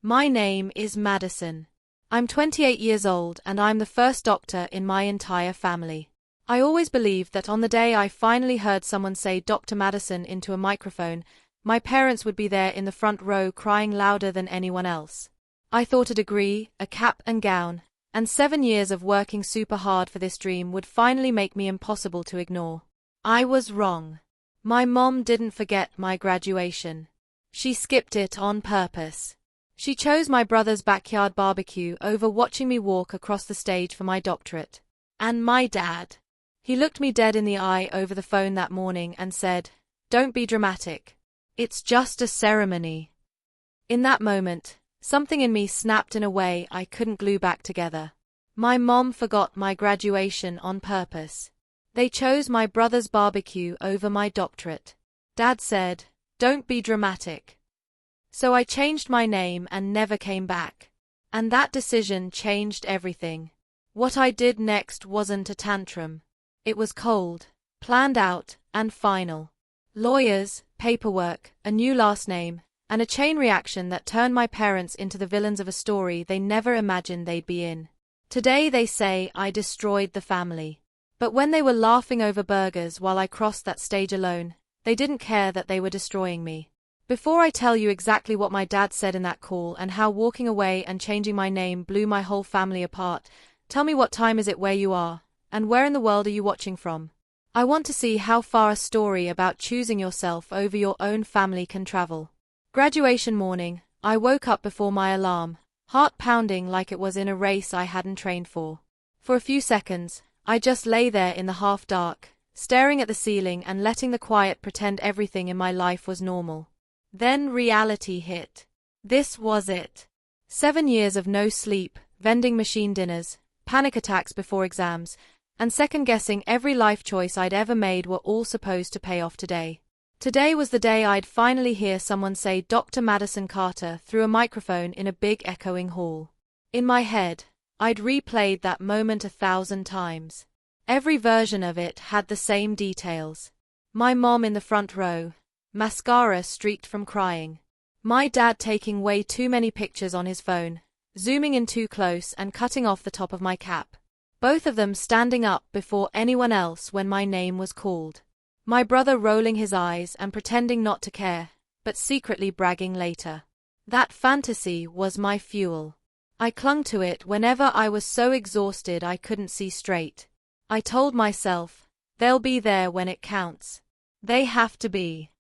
My name is Madison. I'm 28 years old and I'm the first doctor in my entire family. I always believed that on the day I finally heard someone say Dr. Madison into a microphone, my parents would be there in the front row crying louder than anyone else. I thought a degree, a cap and gown, and 7 years of working super hard for this dream would finally make me impossible to ignore. I was wrong. My mom didn't forget my graduation. She skipped it on purpose. She chose my brother's backyard barbecue over watching me walk across the stage for my doctorate. And my dad. He looked me dead in the eye over the phone that morning and said, "Don't be dramatic. It's just a ceremony." In that moment, something in me snapped in a way I couldn't glue back together. My mom forgot my graduation on purpose. They chose my brother's barbecue over my doctorate. Dad said, "Don't be dramatic." So I changed my name and never came back. And that decision changed everything. What I did next wasn't a tantrum. It was cold, planned out, and final. Lawyers, paperwork, a new last name, and a chain reaction that turned my parents into the villains of a story they never imagined they'd be in. Today they say I destroyed the family. But when they were laughing over burgers while I crossed that stage alone, they didn't care that they were destroying me. Before I tell you exactly what my dad said in that call and how walking away and changing my name blew my whole family apart, tell me what time is it where you are, and where in the world are you watching from? I want to see how far a story about choosing yourself over your own family can travel. Graduation morning, I woke up before my alarm, heart pounding like it was in a race I hadn't trained for. For a few seconds, I just lay there in the half-dark, staring at the ceiling and letting the quiet pretend everything in my life was normal. Then reality hit. This was it. 7 years of no sleep, vending machine dinners, panic attacks before exams, and second-guessing every life choice I'd ever made were all supposed to pay off today. Today was the day I'd finally hear someone say Dr. Madison Carter through a microphone in a big echoing hall. In my head, I'd replayed that moment 1,000 times. Every version of it had the same details. My mom in the front row, mascara streaked from crying. My dad taking way too many pictures on his phone, zooming in too close and cutting off the top of my cap. Both of them standing up before anyone else when my name was called. My brother rolling his eyes and pretending not to care, but secretly bragging later. That fantasy was my fuel. I clung to it whenever I was so exhausted I couldn't see straight. I told myself, they'll be there when it counts. They have to be.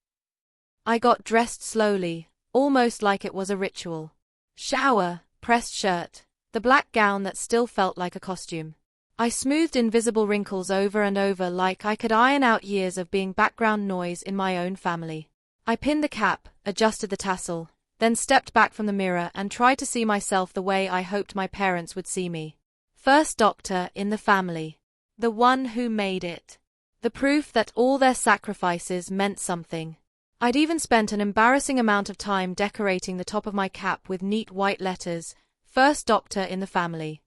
I got dressed slowly, almost like it was a ritual. Shower, pressed shirt, the black gown that still felt like a costume. I smoothed invisible wrinkles over and over like I could iron out years of being background noise in my own family. I pinned the cap, adjusted the tassel, then stepped back from the mirror and tried to see myself the way I hoped my parents would see me. First doctor in the family. The one who made it. The proof that all their sacrifices meant something. I'd even spent an embarrassing amount of time decorating the top of my cap with neat white letters, "First Doctor in the Family."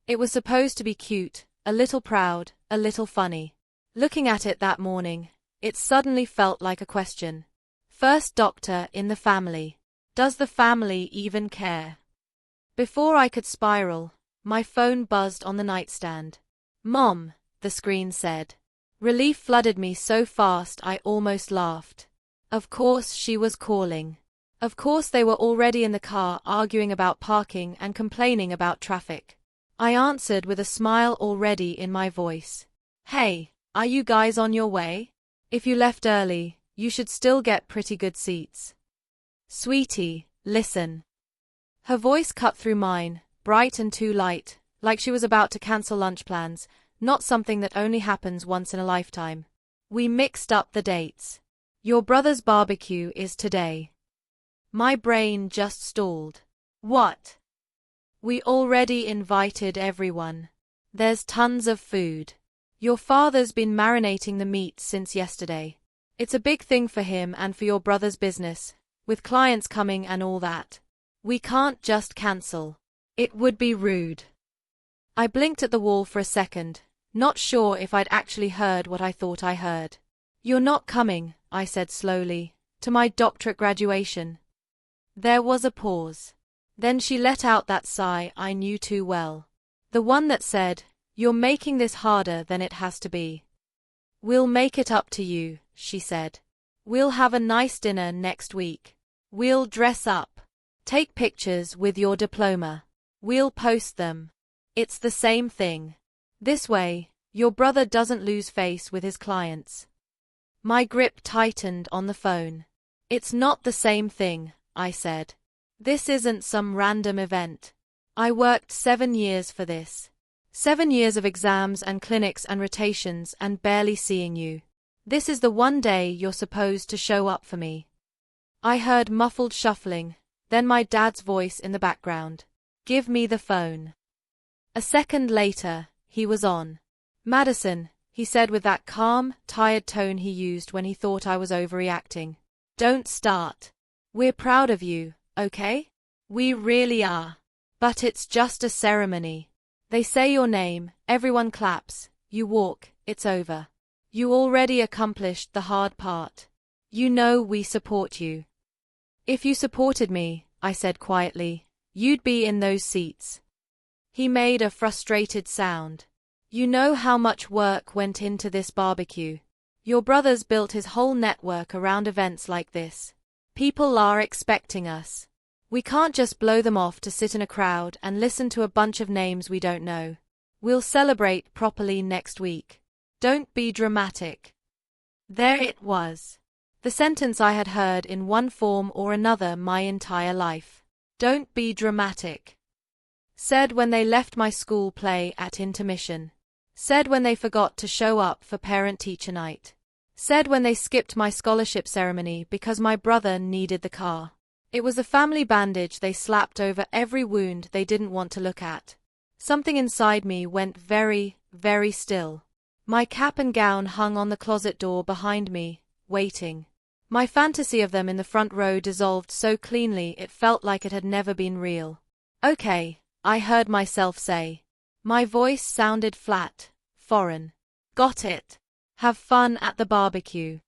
It was supposed to be cute, a little proud, a little funny. Looking at it that morning, it suddenly felt like a question. First Doctor in the family. Does the family even care? Before I could spiral, my phone buzzed on the nightstand. "Mom," the screen said. Relief flooded me so fast I almost laughed. Of course she was calling. Of course they were already in the car arguing about parking and complaining about traffic. I answered with a smile already in my voice. "Hey, are you guys on your way? If you left early, you should still get pretty good seats." "Sweetie, listen." Her voice cut through mine, bright and too light, like she was about to cancel lunch plans, not something that only happens once in a lifetime. "We mixed up the dates. Your brother's barbecue is today." My brain just stalled. "What? We already invited everyone. There's tons of food. Your father's been marinating the meat since yesterday. It's a big thing for him and for your brother's business, with clients coming and all that. We can't just cancel. It would be rude." I blinked at the wall for a second, not sure if I'd actually heard what I thought I heard. "You're not coming," I said slowly, "to my doctorate graduation." There was a pause. Then she let out that sigh I knew too well. The one that said, "You're making this harder than it has to be." "We'll make it up to you," she said. "We'll have a nice dinner next week. We'll dress up. Take pictures with your diploma. We'll post them. It's the same thing. This way, your brother doesn't lose face with his clients." My grip tightened on the phone. "It's not the same thing," I said. "This isn't some random event. I worked 7 years for this. 7 years of exams and clinics and rotations and barely seeing you. This is the one day you're supposed to show up for me." I heard muffled shuffling, then my dad's voice in the background. "Give me the phone." A second later, he was on. "Madison," he said with that calm, tired tone he used when he thought I was overreacting. "Don't start. We're proud of you, okay? We really are. But it's just a ceremony. They say your name, everyone claps, you walk, it's over. You already accomplished the hard part. You know we support you." "If you supported me," I said quietly, "you'd be in those seats." He made a frustrated sound. "You know how much work went into this barbecue. Your brother's built his whole network around events like this. People are expecting us. We can't just blow them off to sit in a crowd and listen to a bunch of names we don't know. We'll celebrate properly next week. Don't be dramatic." There it was. The sentence I had heard in one form or another my entire life. Don't be dramatic. Said when they left my school play at intermission. Said when they forgot to show up for parent-teacher night. Said when they skipped my scholarship ceremony because my brother needed the car. It was the family bandage they slapped over every wound they didn't want to look at. Something inside me went very, very still. My cap and gown hung on the closet door behind me, waiting. My fantasy of them in the front row dissolved so cleanly it felt like it had never been real. "Okay," I heard myself say. My voice sounded flat, foreign. "Got it. Have fun at the barbecue."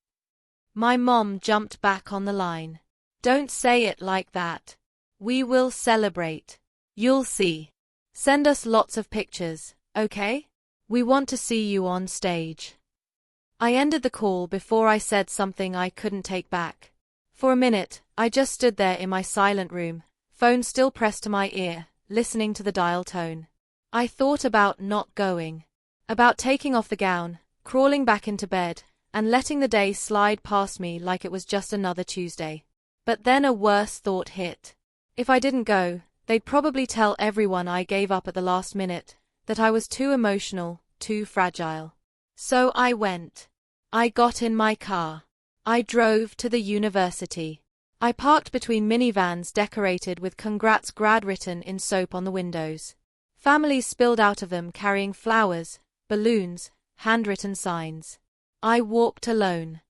My mom jumped back on the line. "Don't say it like that. We will celebrate. You'll see. Send us lots of pictures, okay? We want to see you on stage." I ended the call before I said something I couldn't take back. For a minute, I just stood there in my silent room, phone still pressed to my ear, listening to the dial tone. I thought about not going. About taking off the gown, crawling back into bed, and letting the day slide past me like it was just another Tuesday. But then a worse thought hit. If I didn't go, they'd probably tell everyone I gave up at the last minute, that I was too emotional, too fragile. So I went. I got in my car. I drove to the university. I parked between minivans decorated with "Congrats Grad" written in soap on the windows. Families spilled out of them carrying flowers, balloons, handwritten signs. I walked alone.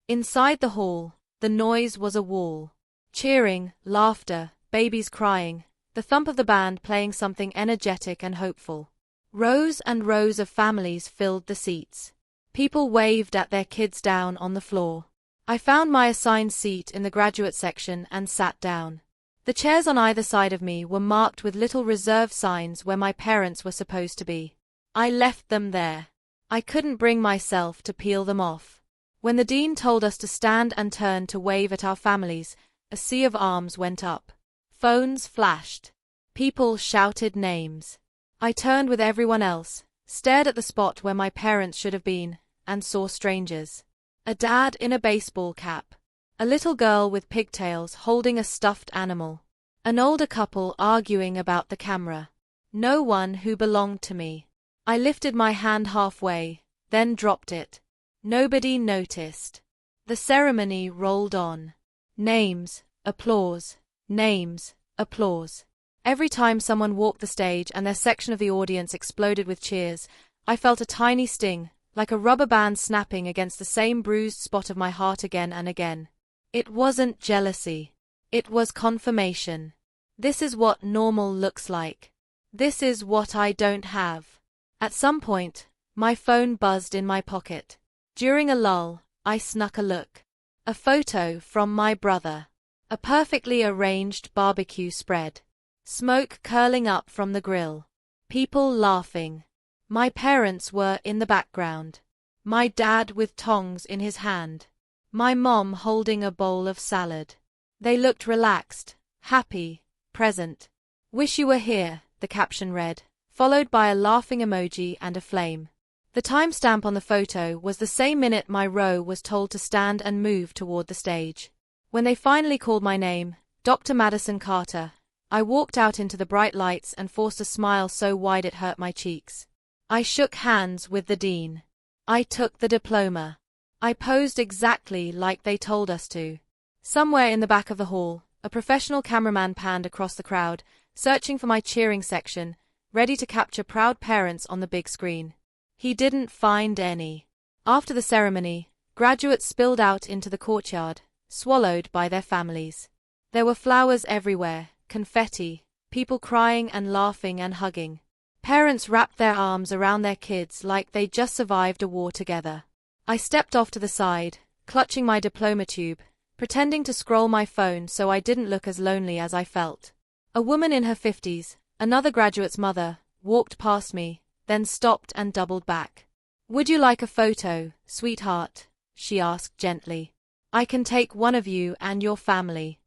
Inside the hall, the noise was a wall. Cheering, laughter, babies crying, the thump of the band playing something energetic and hopeful. Rows and rows of families filled the seats. People waved at their kids down on the floor. I found my assigned seat in the graduate section and sat down. The chairs on either side of me were marked with little reserve signs where my parents were supposed to be. I left them there. I couldn't bring myself to peel them off. When the dean told us to stand and turn to wave at our families, a sea of arms went up. Phones flashed. People shouted names. I turned with everyone else, stared at the spot where my parents should have been, and saw strangers. A dad in a baseball cap. A little girl with pigtails holding a stuffed animal. An older couple arguing about the camera. No one who belonged to me. I lifted my hand halfway, then dropped it. Nobody noticed. The ceremony rolled on. Names, applause, names, applause. Every time someone walked the stage and their section of the audience exploded with cheers, I felt a tiny sting, like a rubber band snapping against the same bruised spot of my heart again and again. It wasn't jealousy. It was confirmation. This is what normal looks like. This is what I don't have. At some point, my phone buzzed in my pocket. During a lull, I snuck a look. A photo from my brother. A perfectly arranged barbecue spread. Smoke curling up from the grill. People laughing. My parents were in the background. My dad with tongs in his hand. My mom holding a bowl of salad. They looked relaxed, happy, present. "Wish you were here," the caption read, followed by a laughing emoji and a flame. The timestamp on the photo was the same minute my row was told to stand and move toward the stage. When they finally called my name, Dr. Madison Carter, I walked out into the bright lights and forced a smile so wide it hurt my cheeks. I shook hands with the dean. I took the diploma. I posed exactly like they told us to. Somewhere in the back of the hall, a professional cameraman panned across the crowd, searching for my cheering section, ready to capture proud parents on the big screen. He didn't find any. After the ceremony, graduates spilled out into the courtyard, swallowed by their families. There were flowers everywhere, confetti, people crying and laughing and hugging. Parents wrapped their arms around their kids like they'd just survived a war together. I stepped off to the side, clutching my diploma tube, pretending to scroll my phone so I didn't look as lonely as I felt. A woman in her 50s, another graduate's mother, walked past me, then stopped and doubled back. "Would you like a photo, sweetheart?" she asked gently. "I can take one of you and your family."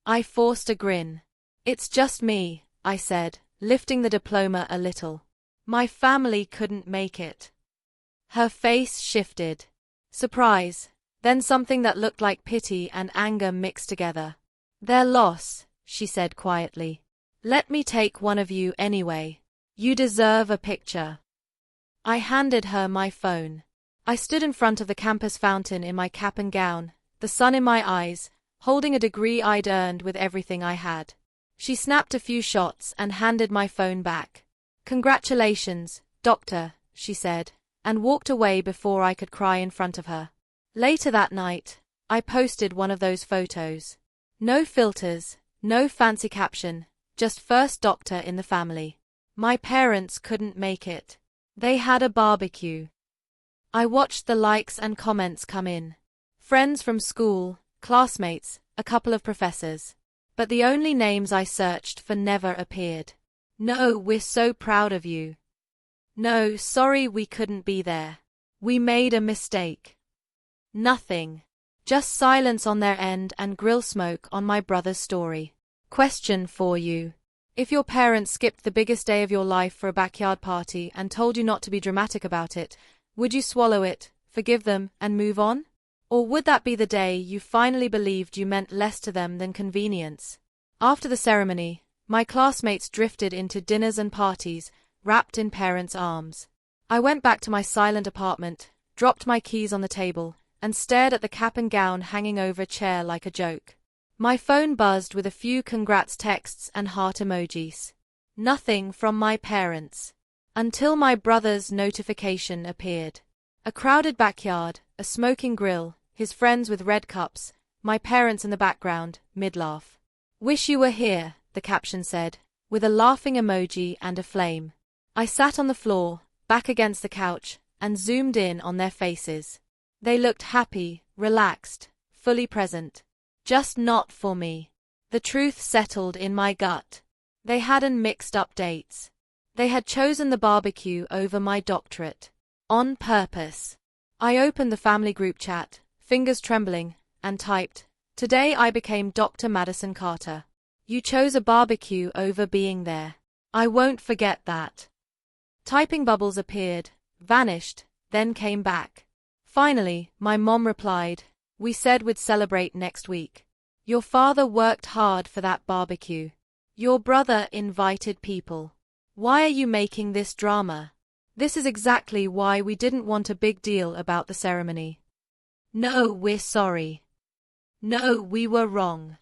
I forced a grin. "It's just me," I said, lifting the diploma a little. "My family couldn't make it." Her face shifted. Surprise, then something that looked like pity and anger mixed together. "Their loss," she said quietly. "Let me take one of you anyway. You deserve a picture." I handed her my phone. I stood in front of the campus fountain in my cap and gown, the sun in my eyes, holding a degree I'd earned with everything I had. She snapped a few shots and handed my phone back. "Congratulations, doctor," she said, and walked away before I could cry in front of her. Later that night, I posted one of those photos. No filters, no fancy caption, just first doctor in the family. My parents couldn't make it. They had a barbecue. I watched the likes and comments come in. Friends from school, classmates, a couple of professors. But the only names I searched for never appeared. "No, we're so proud of you." "No, sorry we couldn't be there. We made a mistake." Nothing. Just silence on their end and grill smoke on my brother's story. Question for you. If your parents skipped the biggest day of your life for a backyard party and told you not to be dramatic about it, would you swallow it, forgive them, and move on? Or would that be the day you finally believed you meant less to them than convenience? After the ceremony, my classmates drifted into dinners and parties, wrapped in parents' arms. I went back to my silent apartment, dropped my keys on the table, and stared at the cap and gown hanging over a chair like a joke. My phone buzzed with a few congrats texts and heart emojis. Nothing from my parents. Until my brother's notification appeared. A crowded backyard, a smoking grill, his friends with red cups, my parents in the background, mid-laugh. "Wish you were here," the caption said, with a laughing emoji and a flame. I sat on the floor, back against the couch, and zoomed in on their faces. They looked happy, relaxed, fully present. Just not for me. The truth settled in my gut. They hadn't mixed up dates. They had chosen the barbecue over my doctorate. On purpose. I opened the family group chat, fingers trembling, and typed, "Today I became Dr. Madison Carter. You chose a barbecue over being there. I won't forget that." Typing bubbles appeared, vanished, then came back. Finally, my mom replied, "We said we'd celebrate next week. Your father worked hard for that barbecue. Your brother invited people. Why are you making this drama? This is exactly why we didn't want a big deal about the ceremony. No, we're sorry. No, we were wrong."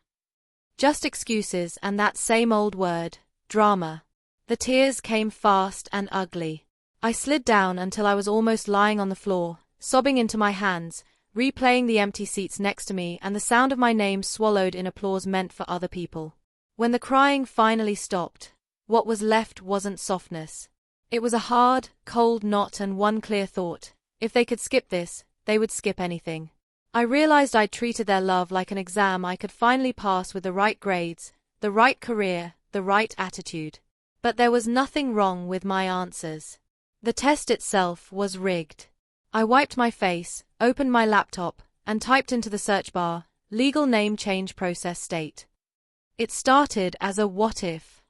Just excuses and that same old word, drama. The tears came fast and ugly. I slid down until I was almost lying on the floor, sobbing into my hands, replaying the empty seats next to me and the sound of my name swallowed in applause meant for other people. When the crying finally stopped, what was left wasn't softness. It was a hard, cold knot and one clear thought. If they could skip this, they would skip anything. I realized I'd treated their love like an exam I could finally pass with the right grades, the right career, the right attitude. But there was nothing wrong with my answers. The test itself was rigged. I wiped my face, opened my laptop, and typed into the search bar, legal name change process state. It started as a what if.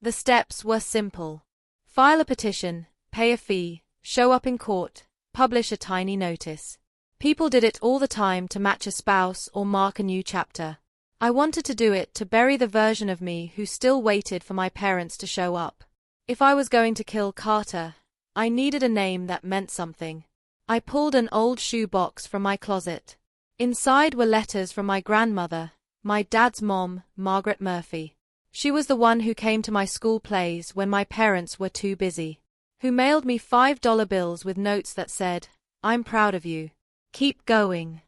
The steps were simple. File a petition, pay a fee, show up in court, publish a tiny notice. People did it all the time to match a spouse or mark a new chapter. I wanted to do it to bury the version of me who still waited for my parents to show up. If I was going to kill Carter, I needed a name that meant something. I pulled an old shoe box from my closet. Inside were letters from my grandmother, my dad's mom, Margaret Murphy. She was the one who came to my school plays when my parents were too busy. Who mailed me $5 bills with notes that said, "I'm proud of you. Keep going."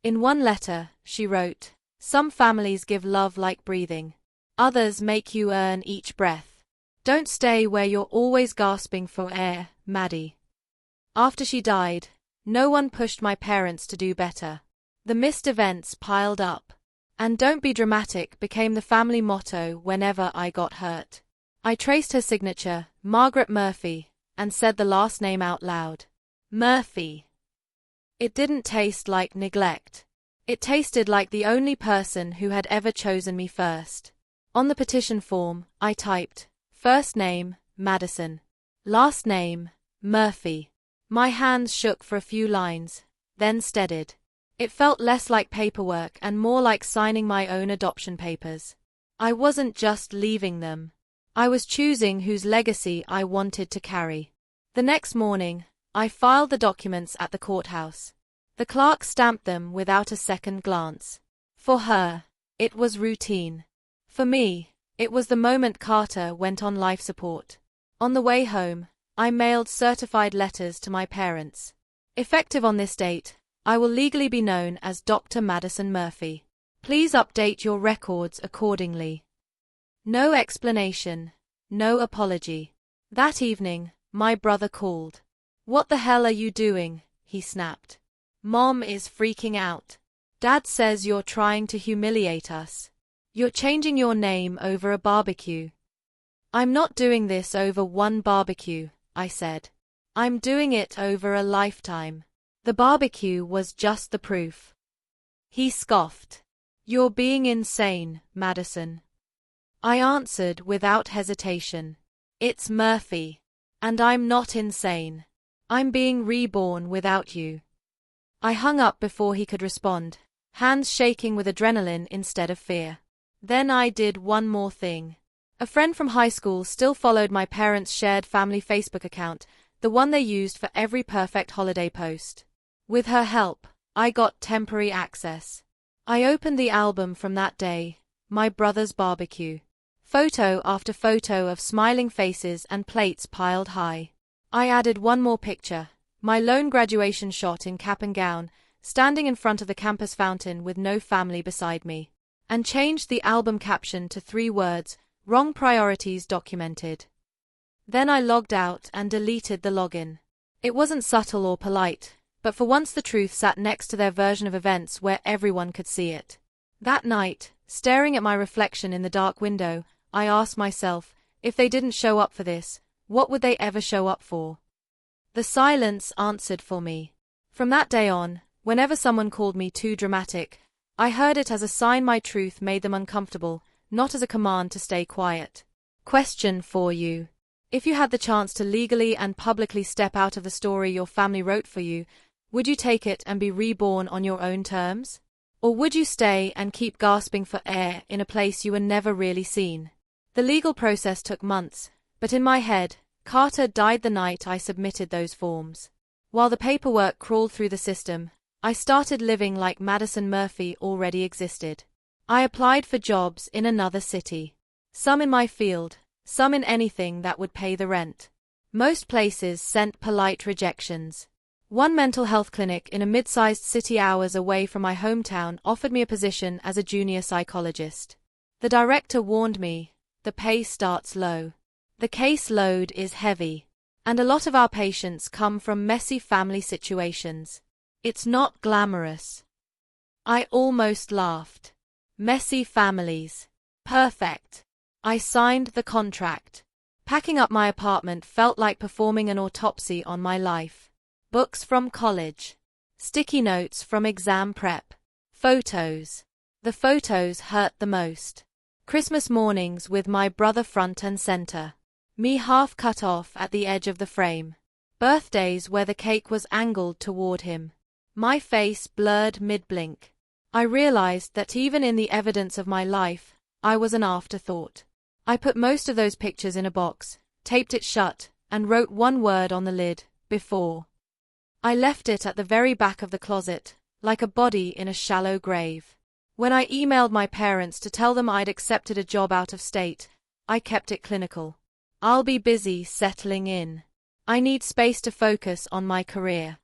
In one letter, she wrote, "Some families give love like breathing. Others make you earn each breath. Don't stay where you're always gasping for air, Maddie." After she died, no one pushed my parents to do better. The missed events piled up. And "don't be dramatic" became the family motto whenever I got hurt. I traced her signature, Margaret Murphy, and said the last name out loud. Murphy. It didn't taste like neglect. It tasted like the only person who had ever chosen me first. On the petition form, I typed, first name, Madison. Last name, Murphy. My hands shook for a few lines, then steadied. It felt less like paperwork and more like signing my own adoption papers. I wasn't just leaving them. I was choosing whose legacy I wanted to carry. The next morning, I filed the documents at the courthouse. The clerk stamped them without a second glance. For her, it was routine. For me, it was the moment Carter went on life support. On the way home, I mailed certified letters to my parents. Effective on this date, I will legally be known as Dr. Madison Murphy. Please update your records accordingly. No explanation, no apology. That evening, my brother called. "What the hell are you doing?" he snapped. "Mom is freaking out. Dad says you're trying to humiliate us. You're changing your name over a barbecue." "I'm not doing this over one barbecue," I said. "I'm doing it over a lifetime." The barbecue was just the proof. He scoffed. "You're being insane, Madison." I answered without hesitation. "It's Murphy. And I'm not insane. I'm being reborn without you." I hung up before he could respond, hands shaking with adrenaline instead of fear. Then I did one more thing. A friend from high school still followed my parents' shared family Facebook account, the one they used for every perfect holiday post. With her help, I got temporary access. I opened the album from that day, my brother's barbecue. Photo after photo of smiling faces and plates piled high. I added one more picture, my lone graduation shot in cap and gown, standing in front of the campus fountain with no family beside me, and changed the album caption to 3 words, "Wrong priorities documented." Then I logged out and deleted the login. It wasn't subtle or polite, but for once the truth sat next to their version of events where everyone could see it. That night, staring at my reflection in the dark window, I asked myself, if they didn't show up for this, what would they ever show up for? The silence answered for me. From that day on, whenever someone called me too dramatic, I heard it as a sign my truth made them uncomfortable, not as a command to stay quiet. Question for you. If you had the chance to legally and publicly step out of the story your family wrote for you, would you take it and be reborn on your own terms? Or would you stay and keep gasping for air in a place you were never really seen? The legal process took months, but in my head, Carter died the night I submitted those forms. While the paperwork crawled through the system, I started living like Madison Murphy already existed. I applied for jobs in another city. Some in my field, some in anything that would pay the rent. Most places sent polite rejections. One mental health clinic in a mid-sized city hours away from my hometown offered me a position as a junior psychologist. The director warned me, the pay starts low. The caseload is heavy, and a lot of our patients come from messy family situations. It's not glamorous. I almost laughed. Messy families. Perfect. I signed the contract. Packing up my apartment felt like performing an autopsy on my life. Books from college. Sticky notes from exam prep. Photos. The photos hurt the most. Christmas mornings with my brother front and center. Me half cut off at the edge of the frame. Birthdays where the cake was angled toward him. My face blurred mid-blink. I realized that even in the evidence of my life, I was an afterthought. I put most of those pictures in a box, taped it shut, and wrote one word on the lid, before. I left it at the very back of the closet, like a body in a shallow grave. When I emailed my parents to tell them I'd accepted a job out of state, I kept it clinical. I'll be busy settling in. I need space to focus on my career.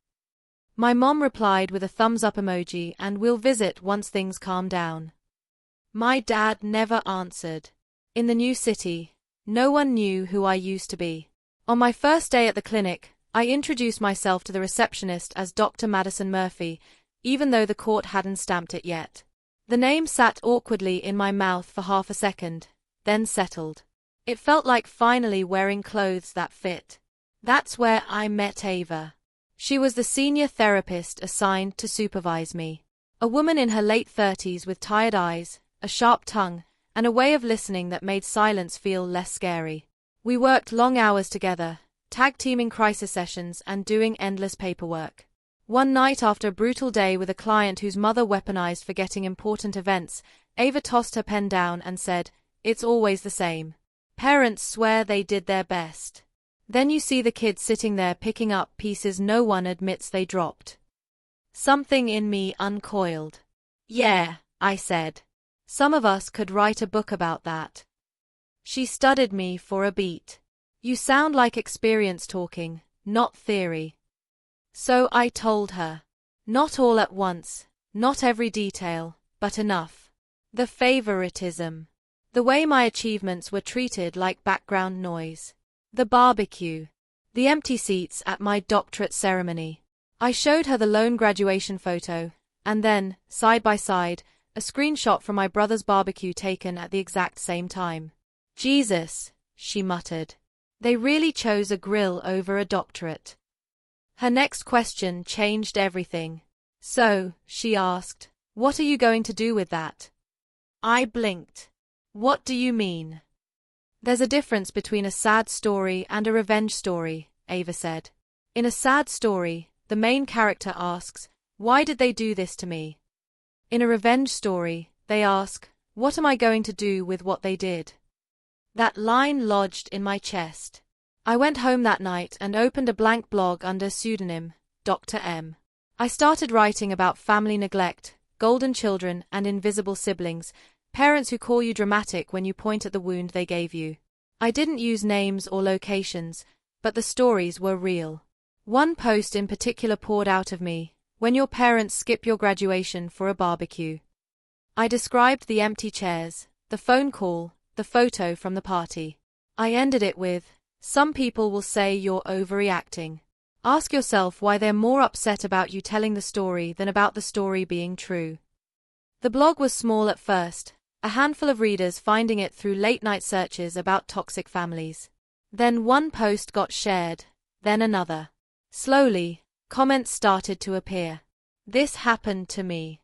My mom replied with a thumbs-up emoji and we'll visit once things calm down. My dad never answered. In the new city, no one knew who I used to be. On my first day at the clinic, I introduced myself to the receptionist as Dr. Madison Murphy, even though the court hadn't stamped it yet. The name sat awkwardly in my mouth for half a second, then settled. It felt like finally wearing clothes that fit. That's where I met Ava. She was the senior therapist assigned to supervise me. A woman in her late 30s with tired eyes, a sharp tongue, and a way of listening that made silence feel less scary. We worked long hours together, tag-teaming crisis sessions and doing endless paperwork. One night after a brutal day with a client whose mother weaponized forgetting important events, Ava tossed her pen down and said, "It's always the same. Parents swear they did their best. Then you see the kids sitting there picking up pieces no one admits they dropped." Something in me uncoiled. "Yeah," I said. "Some of us could write a book about that." She studied me for a beat. "You sound like experience talking, not theory." So I told her. Not all at once, not every detail, but enough. The favoritism. The way my achievements were treated like background noise. The barbecue. The empty seats at my doctorate ceremony. I showed her the lone graduation photo, and then, side by side, a screenshot from my brother's barbecue taken at the exact same time. "Jesus," she muttered. "They really chose a grill over a doctorate." Her next question changed everything. "So," she asked, "what are you going to do with that?" I blinked. "What do you mean?" "There's a difference between a sad story and a revenge story," Ava said. "In a sad story, the main character asks, 'Why did they do this to me?' In a revenge story, they ask, 'What am I going to do with what they did?'" That line lodged in my chest. I went home that night and opened a blank blog under pseudonym, Dr. M. I started writing about family neglect, golden children and invisible siblings, parents who call you dramatic when you point at the wound they gave you. I didn't use names or locations, but the stories were real. One post in particular poured out of me, "When your parents skip your graduation for a barbecue." I described the empty chairs, the phone call, the photo from the party. I ended it with, "Some people will say you're overreacting. Ask yourself why they're more upset about you telling the story than about the story being true." The blog was small at first, a handful of readers finding it through late-night searches about toxic families. Then one post got shared, then another. Slowly, comments started to appear. "This happened to me.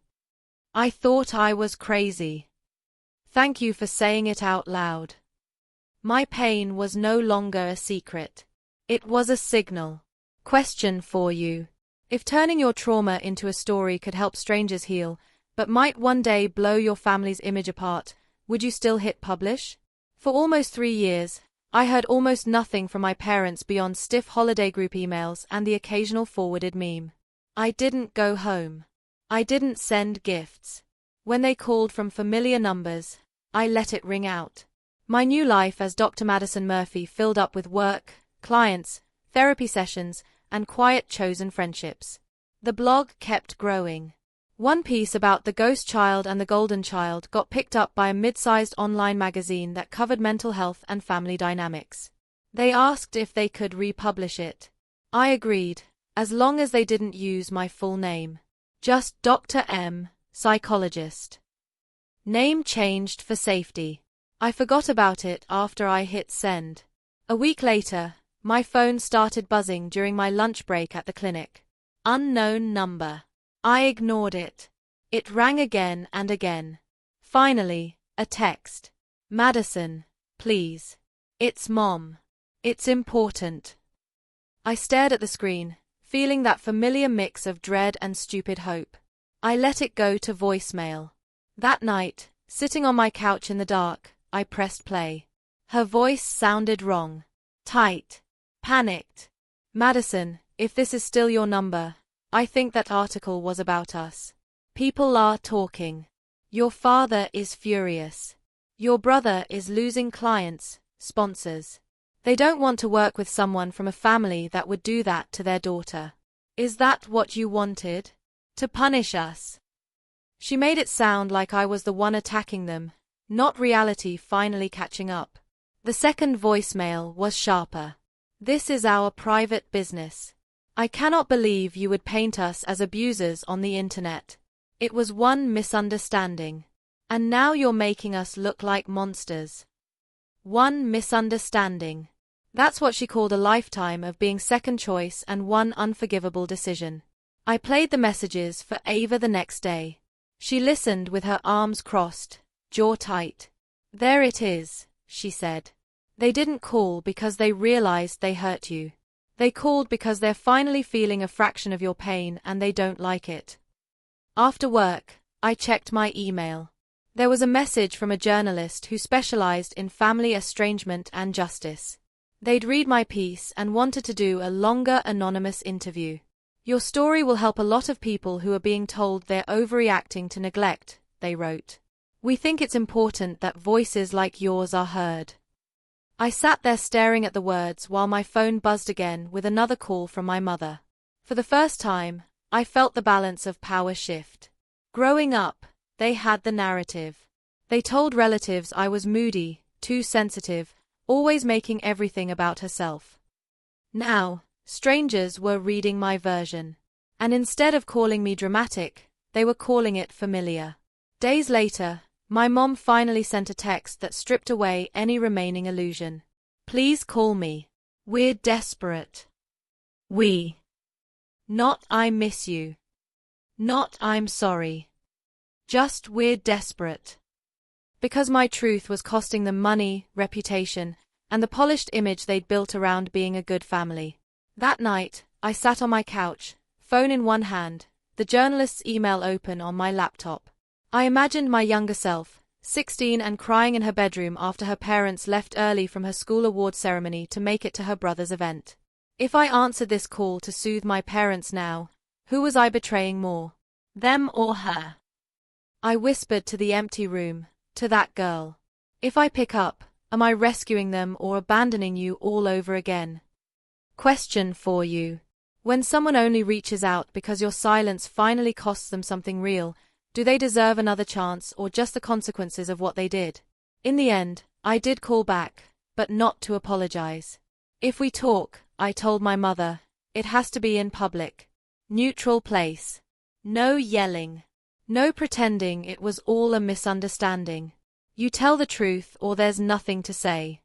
I thought I was crazy. Thank you for saying it out loud." My pain was no longer a secret. It was a signal. Question for you. If turning your trauma into a story could help strangers heal, but might one day blow your family's image apart, would you still hit publish? For almost 3 years, I heard almost nothing from my parents beyond stiff holiday group emails and the occasional forwarded meme. I didn't go home. I didn't send gifts. When they called from familiar numbers, I let it ring out. My new life as Dr. Madison Murphy filled up with work, clients, therapy sessions, and quiet chosen friendships. The blog kept growing. One piece about the ghost child and the golden child got picked up by a mid-sized online magazine that covered mental health and family dynamics. They asked if they could republish it. I agreed, as long as they didn't use my full name. Just Dr. M, psychologist. Name changed for safety. I forgot about it after I hit send. A week later, my phone started buzzing during my lunch break at the clinic. Unknown number. I ignored it. It rang again and again. Finally, a text. Madison, please. It's Mom. It's important. I stared at the screen, feeling that familiar mix of dread and stupid hope. I let it go to voicemail. That night, sitting on my couch in the dark, I pressed play. Her voice sounded wrong. Tight. Panicked. Madison, if this is still your number, I think that article was about us. People are talking. Your father is furious. Your brother is losing clients, sponsors. They don't want to work with someone from a family that would do that to their daughter. Is that what you wanted? To punish us? She made it sound like I was the one attacking them, not reality finally catching up. The second voicemail was sharper. This is our private business. I cannot believe you would paint us as abusers on the internet. It was one misunderstanding. And now you're making us look like monsters. One misunderstanding. That's what she called a lifetime of being second choice and one unforgivable decision. I played the messages for Ava the next day. She listened with her arms crossed, jaw tight. There it is, she said. They didn't call because they realized they hurt you. They called because they're finally feeling a fraction of your pain and they don't like it. After work, I checked my email. There was a message from a journalist who specialized in family estrangement and justice. They'd read my piece and wanted to do a longer anonymous interview. Your story will help a lot of people who are being told they're overreacting to neglect, they wrote. We think it's important that voices like yours are heard. I sat there staring at the words while my phone buzzed again with another call from my mother. For the first time, I felt the balance of power shift. Growing up, they had the narrative. They told relatives I was moody, too sensitive, always making everything about herself. Now, strangers were reading my version. And instead of calling me dramatic, they were calling it familiar. Days later, my mom finally sent a text that stripped away any remaining illusion. Please call me. We're desperate. We. Not I miss you. Not I'm sorry. Just we're desperate. Because my truth was costing them money, reputation, and the polished image they'd built around being a good family. That night, I sat on my couch, phone in one hand, the journalist's email open on my laptop. I imagined my younger self, 16 and crying in her bedroom after her parents left early from her school award ceremony to make it to her brother's event. If I answered this call to soothe my parents now, who was I betraying more? Them or her? I whispered to the empty room, to that girl. If I pick up, am I rescuing them or abandoning you all over again? Question for you. When someone only reaches out because your silence finally costs them something real, do they deserve another chance or just the consequences of what they did? In the end, I did call back, but not to apologize. If we talk, I told my mother, it has to be in public. Neutral place. No yelling. No pretending it was all a misunderstanding. You tell the truth or there's nothing to say.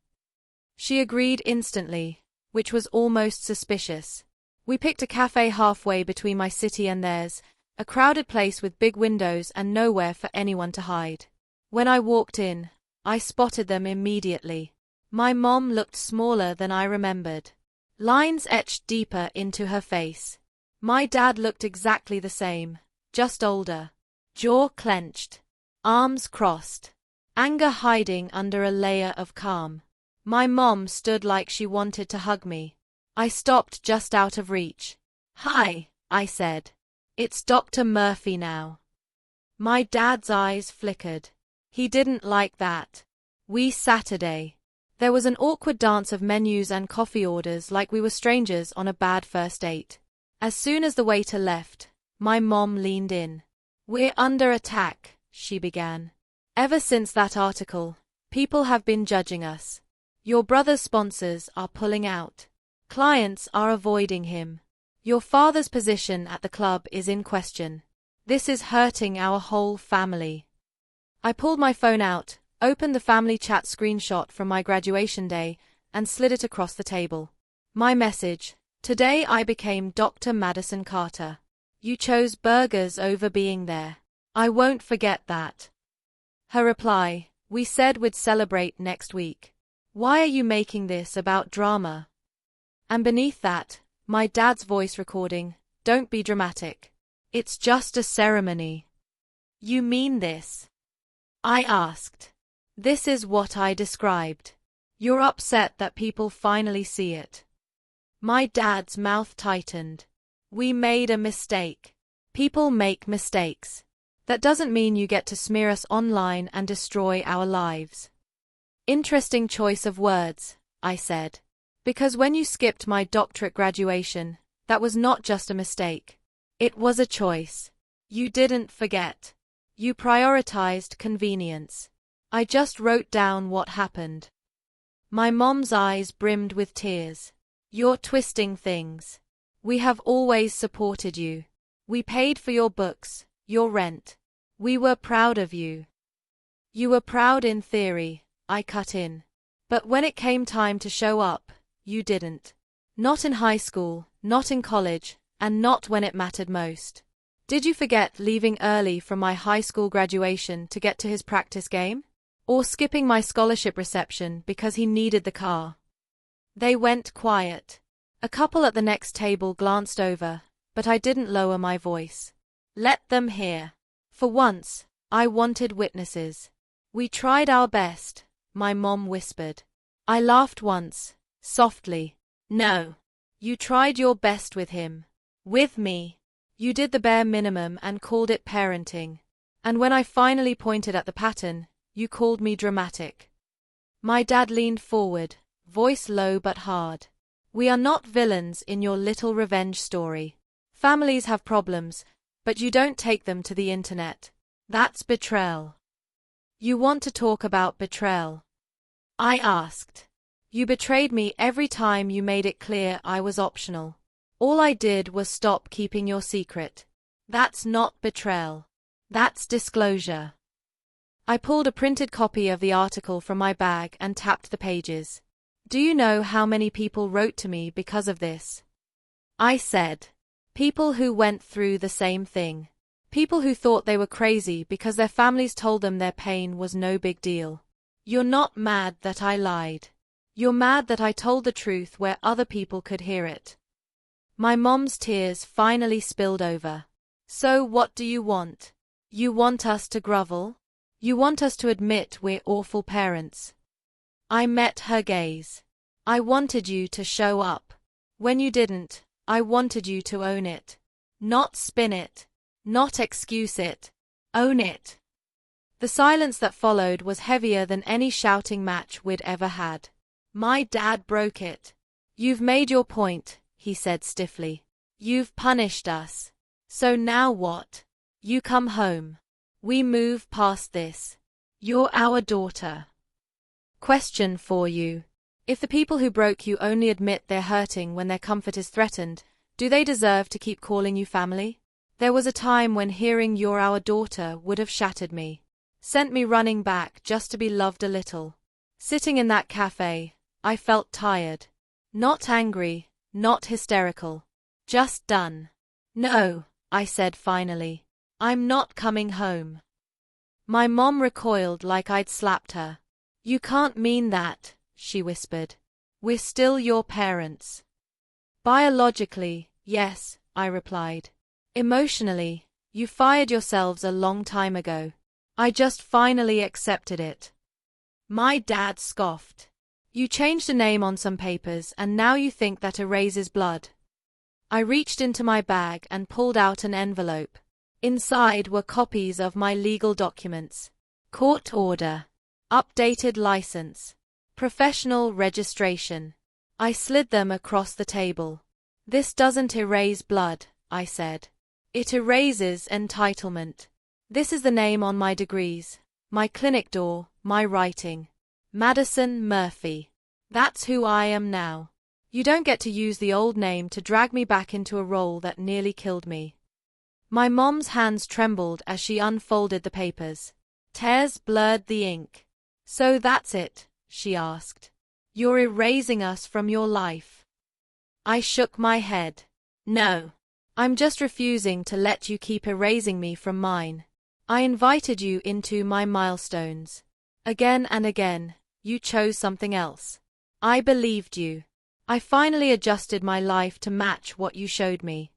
She agreed instantly, which was almost suspicious. We picked a cafe halfway between my city and theirs, a crowded place with big windows and nowhere for anyone to hide. When I walked in, I spotted them immediately. My mom looked smaller than I remembered. Lines etched deeper into her face. My dad looked exactly the same, just older. Jaw clenched. Arms crossed. Anger hiding under a layer of calm. My mom stood like she wanted to hug me. I stopped just out of reach. Hi, I said. It's Dr. Murphy now. My dad's eyes flickered. He didn't like that. Saturday. There was an awkward dance of menus and coffee orders like we were strangers on a bad first date. As soon as the waiter left, my mom leaned in. We're under attack, she began. Ever since that article, people have been judging us. Your brother's sponsors are pulling out. Clients are avoiding him. Your father's position at the club is in question. This is hurting our whole family. I pulled my phone out, opened the family chat screenshot from my graduation day, and slid it across the table. My message: today I became Dr. Madison Carter. You chose burgers over being there. I won't forget that. Her reply: we said we'd celebrate next week. Why are you making this about drama? And beneath that, my dad's voice recording: don't be dramatic. It's just a ceremony. You mean this? I asked. This is what I described. You're upset that people finally see it. My dad's mouth tightened. We made a mistake. People make mistakes. That doesn't mean you get to smear us online and destroy our lives. Interesting choice of words, I said. Because when you skipped my doctorate graduation, that was not just a mistake. It was a choice. You didn't forget. You prioritized convenience. I just wrote down what happened. My mom's eyes brimmed with tears. You're twisting things. We have always supported you. We paid for your books, your rent. We were proud of you. You were proud in theory, I cut in. But when it came time to show up, you didn't. Not in high school, not in college, and not when it mattered most. Did you forget leaving early from my high school graduation to get to his practice game? Or skipping my scholarship reception because he needed the car? They went quiet. A couple at the next table glanced over, but I didn't lower my voice. Let them hear. For once, I wanted witnesses. We tried our best, my mom whispered. I laughed once, softly. No. You tried your best with him. With me. You did the bare minimum and called it parenting. And when I finally pointed at the pattern, you called me dramatic. My dad leaned forward, voice low but hard. We are not villains in your little revenge story. Families have problems, but you don't take them to the internet. That's betrayal. You want to talk about betrayal? I asked. You betrayed me every time you made it clear I was optional. All I did was stop keeping your secret. That's not betrayal. That's disclosure. I pulled a printed copy of the article from my bag and tapped the pages. Do you know how many people wrote to me because of this? I said. People who went through the same thing. People who thought they were crazy because their families told them their pain was no big deal. You're not mad that I lied. You're mad that I told the truth where other people could hear it. My mom's tears finally spilled over. So what do you want? You want us to grovel? You want us to admit we're awful parents? I met her gaze. I wanted you to show up. When you didn't, I wanted you to own it. Not spin it. Not excuse it. Own it. The silence that followed was heavier than any shouting match we'd ever had. My dad broke it. You've made your point, he said stiffly. You've punished us. So now what? You come home. We move past this. You're our daughter. Question for you. If the people who broke you only admit they're hurting when their comfort is threatened, do they deserve to keep calling you family? There was a time when hearing "you're our daughter" would have shattered me. Sent me running back just to be loved a little. Sitting in that cafe, I felt tired. Not angry, not hysterical. Just done. No, I said finally. I'm not coming home. My mom recoiled like I'd slapped her. You can't mean that, she whispered. We're still your parents. Biologically, yes, I replied. Emotionally, you fired yourselves a long time ago. I just finally accepted it. My dad scoffed. You changed a name on some papers and now you think that erases blood. I reached into my bag and pulled out an envelope. Inside were copies of my legal documents. Court order. Updated license. Professional registration. I slid them across the table. This doesn't erase blood, I said. It erases entitlement. This is the name on my degrees, my clinic door, my writing. Madison Murphy. That's who I am now. You don't get to use the old name to drag me back into a role that nearly killed me. My mom's hands trembled as she unfolded the papers. Tears blurred the ink. So that's it, she asked. You're erasing us from your life. I shook my head. No. I'm just refusing to let you keep erasing me from mine. I invited you into my milestones. Again and again, you chose something else. I believed you. I finally adjusted my life to match what you showed me.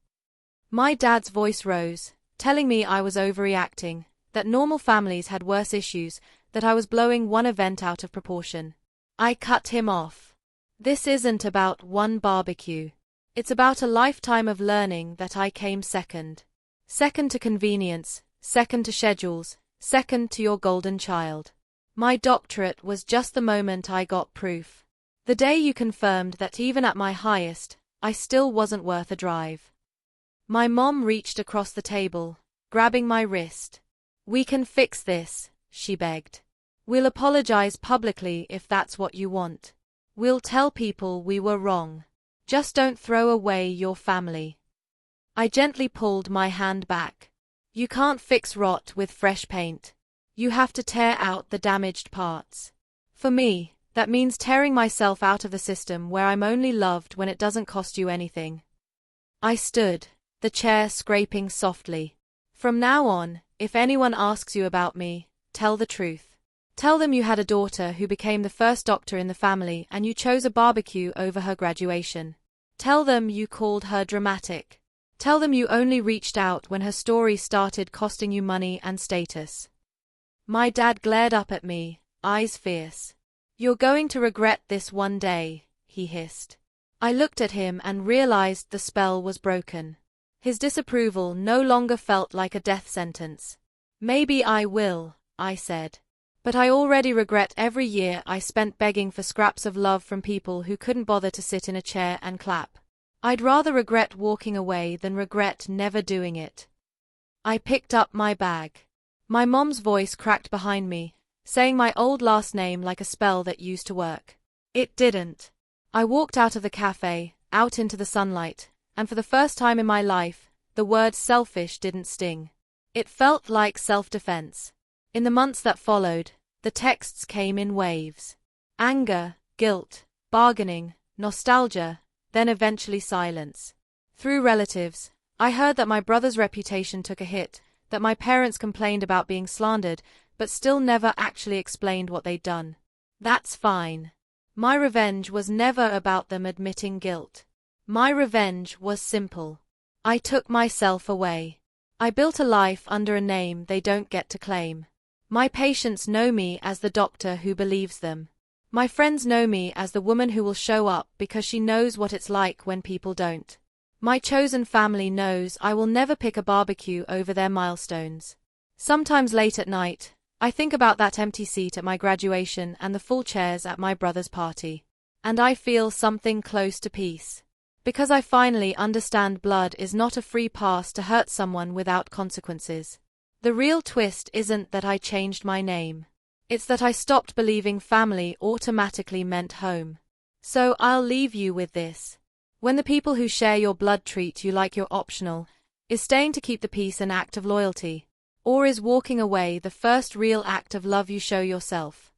My dad's voice rose, telling me I was overreacting, that normal families had worse issues, that I was blowing one event out of proportion. I cut him off. This isn't about one barbecue. It's about a lifetime of learning that I came second. Second to convenience, second to schedules, second to your golden child. My doctorate was just the moment I got proof. The day you confirmed that even at my highest, I still wasn't worth a drive. My mom reached across the table, grabbing my wrist. We can fix this, she begged. We'll apologize publicly if that's what you want. We'll tell people we were wrong. Just don't throw away your family. I gently pulled my hand back. You can't fix rot with fresh paint. You have to tear out the damaged parts. For me, that means tearing myself out of the system where I'm only loved when it doesn't cost you anything. I stood, the chair scraping softly. From now on, if anyone asks you about me, tell the truth. Tell them you had a daughter who became the first doctor in the family and you chose a barbecue over her graduation. Tell them you called her dramatic. Tell them you only reached out when her story started costing you money and status. My dad glared up at me, eyes fierce. You're going to regret this one day, he hissed. I looked at him and realized the spell was broken. His disapproval no longer felt like a death sentence. Maybe I will, I said. But I already regret every year I spent begging for scraps of love from people who couldn't bother to sit in a chair and clap. I'd rather regret walking away than regret never doing it. I picked up my bag. My mom's voice cracked behind me, saying my old last name like a spell that used to work. It didn't. I walked out of the cafe, out into the sunlight, and for the first time in my life, the word selfish didn't sting. It felt like self-defense. In the months that followed, the texts came in waves. Anger, guilt, bargaining, nostalgia, then eventually silence. Through relatives, I heard that my brother's reputation took a hit, that my parents complained about being slandered, but still never actually explained what they'd done. That's fine. My revenge was never about them admitting guilt. My revenge was simple. I took myself away. I built a life under a name they don't get to claim. My patients know me as the doctor who believes them. My friends know me as the woman who will show up because she knows what it's like when people don't. My chosen family knows I will never pick a barbecue over their milestones. Sometimes late at night, I think about that empty seat at my graduation and the full chairs at my brother's party. And I feel something close to peace. Because I finally understand blood is not a free pass to hurt someone without consequences. The real twist isn't that I changed my name. It's that I stopped believing family automatically meant home. So I'll leave you with this. When the people who share your blood treat you like you're optional, is staying to keep the peace an act of loyalty? Or is walking away the first real act of love you show yourself?